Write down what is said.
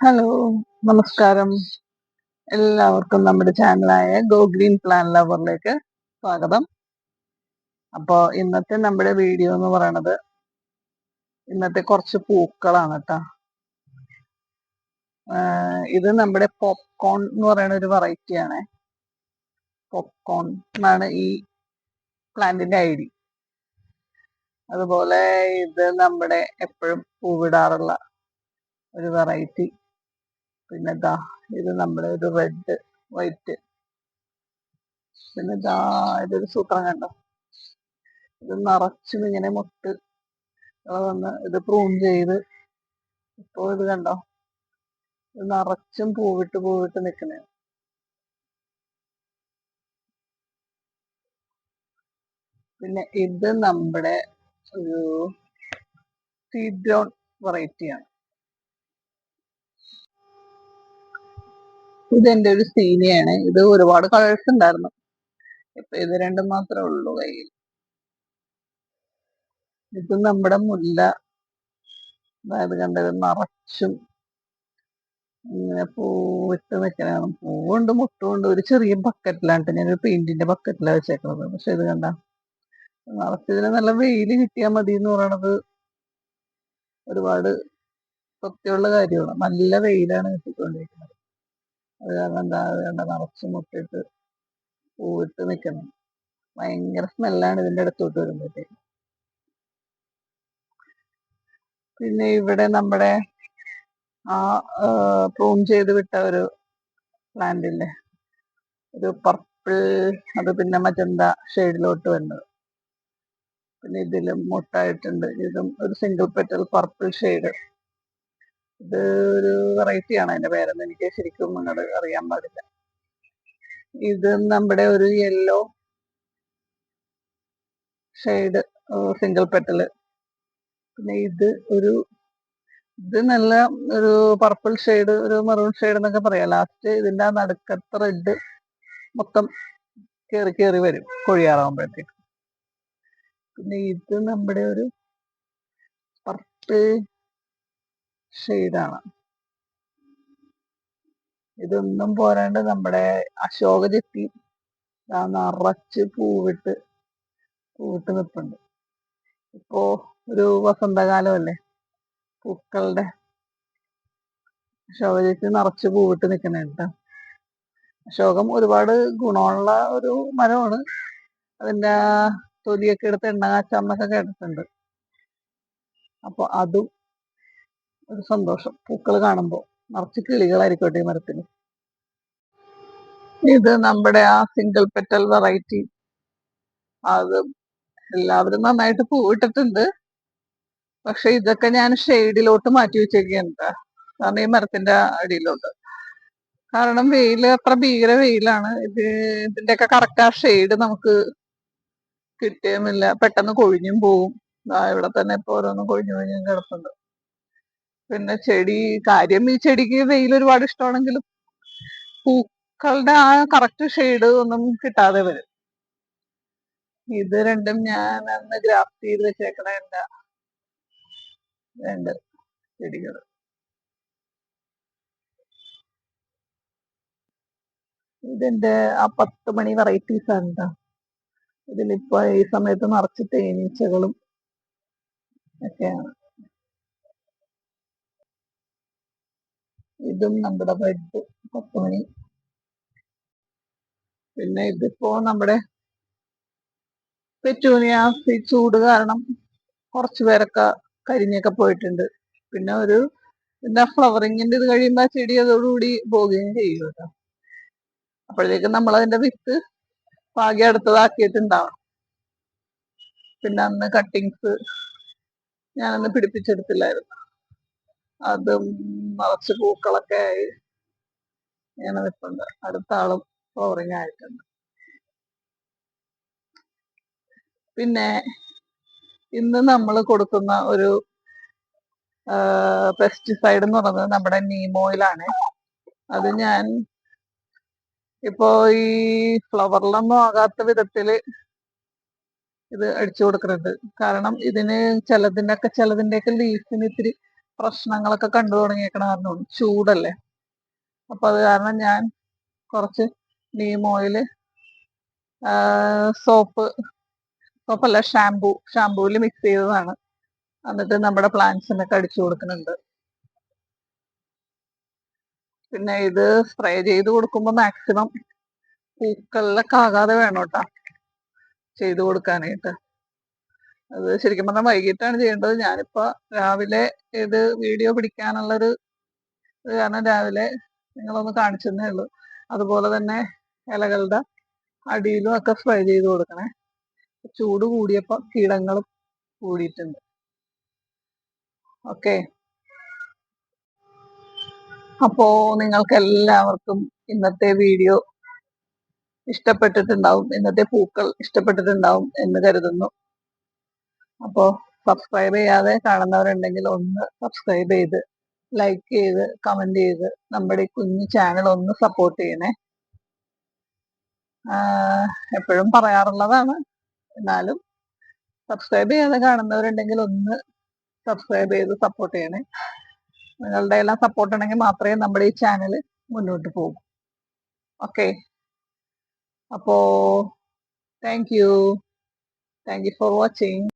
Hello, നമസ്കാരം. എല്ലാവർക്കും നമ്മുടെ ചാനലായ ഗോ ഗ്രീൻ പ്ലാൻ ലവറിലേക്ക് സ്വാഗതം. അപ്പോ ഇന്നത്തെ നമ്മുടെ വീഡിയോ എന്ന് പറയണത് ഇന്നത്തെ കുറച്ച് പൂക്കളാണ് കേട്ടോ. ഇത് നമ്മുടെ പോപ്കോൺ എന്ന് പറയുന്ന ഒരു വെറൈറ്റി ആണ്. പോപ്കോൺ എന്നാണ് ഈ പ്ലാന്റിന്റെ ഐഡി. അതുപോലെ ഇത് നമ്മുടെ എപ്പോഴും പൂവിടാറുള്ള ഒരു വെറൈറ്റി. പിന്നെ ഇത് നമ്മുടെ ഒരു റെഡ് വൈറ്റ്. പിന്നെ ഇതൊരു സൂത്രം കണ്ടോ, ഇത് നിറച്ചും ഇങ്ങനെ മുട്ട് വന്ന് ഇത് പ്രൂൺ ചെയ്ത് ഇപ്പോൾ ഇത് കണ്ടോ, ഇത് നിറച്ചും പൂവിട്ട് നിൽക്കണേ. പിന്നെ ഇത് നമ്മുടെ ഒരു സീഡ് ഗ്രോൺ വെറൈറ്റിയാണ്. ഇത് എൻ്റെ ഒരു സീനിയാണ്. ഇത് ഒരുപാട് കളേഴ്സ് ഉണ്ടായിരുന്നു, ഇപ്പൊ ഇത് രണ്ടും മാത്രമേ ഉള്ളൂ കയ്യിൽ. ഇത് നമ്മുടെ മുല്ല. അതായത് കണ്ടത് നിറച്ചും ഇങ്ങനെ പൂവിട്ട് നിൽക്കണതാണ്. പൂവുണ്ട് മുട്ടുമുണ്ട്. ഒരു ചെറിയ ബക്കറ്റിലാണ്, ഞാനൊരു പെയിന്റിന്റെ ബക്കറ്റിലാണ് വെച്ചേക്കുന്നത്. പക്ഷെ ഇത് കണ്ട നിറച്ചതിന് നല്ല വെയില് കിട്ടിയാൽ മതി എന്ന് പറയണത് ഒരുപാട് സത്യമുള്ള കാര്യമാണ്. നല്ല വെയിലാണ് കിട്ടിക്കൊണ്ടിരിക്കുന്നത്. അത് കാരണം അത് കണ്ട നിറച്ച് മുട്ടിട്ട് പൂവിട്ട് നിൽക്കണം. ഭയങ്കര സ്മെല്ലാണ് ഇതിന്റെ അടുത്തോട്ട് വരുമ്പോഴത്തേക്ക്. പിന്നെ ഇവിടെ നമ്മുടെ ആ പ്രൂൺ ചെയ്ത് വിട്ട ഒരു പ്ലാന്റില്ലേ, ഒരു പർപ്പിൾ, അത് പിന്നെ മജന്ത ഷെയ്ഡിലോട്ട് വരുന്നത്. പിന്നെ ഇതിലും മുട്ടായിട്ടുണ്ട്. ഇതും ഒരു സിംഗിൾ പെറ്റൽ പർപ്പിൾ ഷെയ്ഡ്. ഇത് ഒരു വെറൈറ്റി ആണ്, അതിന്റെ പേരൊന്നും എനിക്ക് ശരിക്കും അങ്ങോട്ട് അറിയാൻ പാടില്ല. ഇത് നമ്മുടെ ഒരു യെല്ലോ ഷെയ്ഡ് സിംഗിൾ പെറ്റല്. പിന്നെ ഇത് നല്ല ഒരു പർപ്പിൾ ഷെയ്ഡ്, ഒരു മെറൂൺ ഷെയ്ഡ് എന്നൊക്കെ പറയാം. ലാസ്റ്റ് ഇതിന്റെ നടുക്കത്തെ റെഡ് മൊത്തം കേറി വരും കൊഴിയാറാകുമ്പോഴത്തേക്ക്. പിന്നെ ഇത് നമ്മുടെ ഒരു പർപ്പിൾ ഷെയ്ഡാണ്. ഇതൊന്നും പോരാണ്ട് നമ്മുടെ അശോക ചെത്തി നിറച്ച് പൂവിട്ട് നിൽപ്പുണ്ട്. ഇപ്പോ ഒരു വസന്തകാലം അല്ലേ, പൂക്കളുടെ. അശോക ചെത്തി നിറച്ച് പൂവിട്ട് നിൽക്കണേട്ടോ. അശോകം ഒരുപാട് ഗുണമുള്ള ഒരു മരമാണ്. അതിന്റെ തൊലിയൊക്കെ എടുത്ത് എണ്ണ കാച്ചാന്നൊക്കെ കേട്ടിട്ടുണ്ട്. അപ്പൊ അതും ഒരു സന്തോഷം പൂക്കൾ കാണുമ്പോ. നിറച്ച് കിളികളായിരിക്കട്ടെ ഈ മരത്തിന്. ഇത് നമ്മുടെ ആ സിംഗിൾ പെറ്റൽ വെറൈറ്റി. അത് എല്ലാവരും നന്നായിട്ട് പൂവിട്ടിട്ടുണ്ട്. പക്ഷെ ഇതൊക്കെ ഞാൻ ഷെയ്ഡിലോട്ട് മാറ്റി വെച്ചേക്കുകയാണ്, കാരണം ഈ മരത്തിന്റെ അടിയിലോട്ട്. കാരണം വെയിൽ അത്ര ഭീകര വെയിലാണ്. ഇതിന്റെയൊക്കെ കറക്റ്റ് ആ ഷെയ്ഡ് നമുക്ക് കിട്ടിയുമില്ല, പെട്ടെന്ന് കൊഴിഞ്ഞും പോവും. ഇവിടെ തന്നെ ഇപ്പൊ ഓരോന്നും കൊഴിഞ്ഞും കിടപ്പുണ്ട്. പിന്നെ ഈ ചെടിക്ക് വെയിൽ ഒരുപാട് ഇഷ്ടമാണെങ്കിലും പൂക്കളുടെ ആ കറക്റ്റ് ഷെയ്ഡ് ഒന്നും കിട്ടാതെ വരും. ഇത് രണ്ടും ഞാൻ അന്ന് ഗ്രാഫ്റ്റ് ചെയ്ത് വെച്ചേക്കണ എന്റെ രണ്ട് ചെടികൾ. ഇതിന്റെ ആ 10 മണി വെറൈറ്റീസ് ആണ് കേട്ടോ. ഇതിലിപ്പോ ഈ സമയത്ത് നിറച്ച് തേനീച്ചകളും ഒക്കെയാണ്. ഇതും നമ്മുടെ റെഡ് 10 മണി. പിന്നെ ഇതിപ്പോ നമ്മുടെ പെറ്റൂണിയ ചൂട് കാരണം കുറച്ചു പേരൊക്കെ കരിഞ്ഞൊക്കെ പോയിട്ടുണ്ട്. പിന്നെ പിന്നെ ഫ്ലവറിങ്ങിന്റെ ഇത് കഴിയുമ്പോ ആ ചെടി അതോടുകൂടി പോവുകയും ചെയ്യും കേട്ടോ. അപ്പോഴത്തേക്കും നമ്മൾ അതിന്റെ വിത്ത് പാകി അടുത്തതാക്കിയിട്ടുണ്ടാവണം. പിന്നെ അന്ന് കട്ടിങ്സ് ഞാനന്ന് പിടിപ്പിച്ചെടുത്തില്ലായിരുന്നു. അതും നിറച്ച് പൂക്കളൊക്കെ ആയി ഇങ്ങനെ നിൽപ്പുണ്ട്. അടുത്ത ആളും ഫ്ലവറിങ് ആയിട്ടുണ്ട്. പിന്നെ ഇന്ന് നമ്മൾ കൊടുക്കുന്ന ഒരു പെസ്റ്റിസൈഡ് എന്ന് പറയുന്നത് നമ്മുടെ നീം ഓയിലാണ്. അത് ഞാൻ ഇപ്പോ ഈ ഫ്ലവറിലൊന്നും ആകാത്ത വിധത്തില് ഇത് അടിച്ചു കൊടുക്കുന്നുണ്ട്. കാരണം ഇതിന് ചിലതിന്റെയൊക്കെ ലീഫിന് ഇത്തിരി പ്രശ്നങ്ങളൊക്കെ കണ്ടു തുടങ്ങിയേക്കണ കാരണം ചൂടല്ലേ. അപ്പൊ അത് കാരണം ഞാൻ കുറച്ച് നീം ഓയില്, സോപ്പല്ല, ഷാമ്പൂല് മിക്സ് ചെയ്തതാണ്. എന്നിട്ട് നമ്മുടെ പ്ലാന്റ്സിനൊക്കെ അടിച്ചു കൊടുക്കുന്നുണ്ട്. പിന്നെ ഇത് സ്പ്രേ ചെയ്ത് കൊടുക്കുമ്പോ മാക്സിമം പൂക്കളിലൊക്കെ ആകാതെ വേണം കേട്ടാ ചെയ്തു കൊടുക്കാനായിട്ട്. അത് ശരിക്കും പറഞ്ഞാൽ വൈകിട്ടാണ് ചെയ്യേണ്ടത്. ഞാനിപ്പോ രാവിലെ ഇത് വീഡിയോ പിടിക്കാനുള്ളൊരു ഇത് കാരണം രാവിലെ നിങ്ങളൊന്ന് കാണിച്ചെന്നേ ഉള്ളൂ. അതുപോലെ തന്നെ ഇലകളുടെ അടിയിലും ഒക്കെ സ്പ്രേ ചെയ്ത് കൊടുക്കണേ. ചൂട് കൂടിയപ്പോ കീടങ്ങളും കൂടിയിട്ടുണ്ട്. ഓക്കെ, അപ്പോ നിങ്ങൾക്ക് എല്ലാവർക്കും ഇന്നത്തെ വീഡിയോ ഇഷ്ടപ്പെട്ടിട്ടുണ്ടാവും, ഇന്നത്തെ പൂക്കൾ ഇഷ്ടപ്പെട്ടിട്ടുണ്ടാവും എന്ന് കരുതുന്നു. അപ്പോ സബ്സ്ക്രൈബ് ചെയ്യാതെ കാണുന്നവരുണ്ടെങ്കിൽ ഒന്ന് സബ്സ്ക്രൈബ് ചെയ്ത്, ലൈക്ക് ചെയ്ത്, കമന്റ് ചെയ്ത് നമ്മുടെ ഈ കുഞ്ഞു ചാനൽ ഒന്ന് സപ്പോർട്ട് ചെയ്യണേ. എപ്പോഴും പറയാറുള്ളതാണ്, എന്നാലും സബ്സ്ക്രൈബ് ചെയ്യാതെ കാണുന്നവരുണ്ടെങ്കിൽ ഒന്ന് സബ്സ്ക്രൈബ് ചെയ്ത് സപ്പോർട്ട് ചെയ്യണേ. നിങ്ങളുടെ എല്ലാം സപ്പോർട്ട് ഉണ്ടെങ്കിൽ മാത്രമേ നമ്മുടെ ഈ ചാനൽ മുന്നോട്ട് പോകും. ഓക്കെ, അപ്പോ താങ്ക് യു ഫോർ വാച്ചിങ്.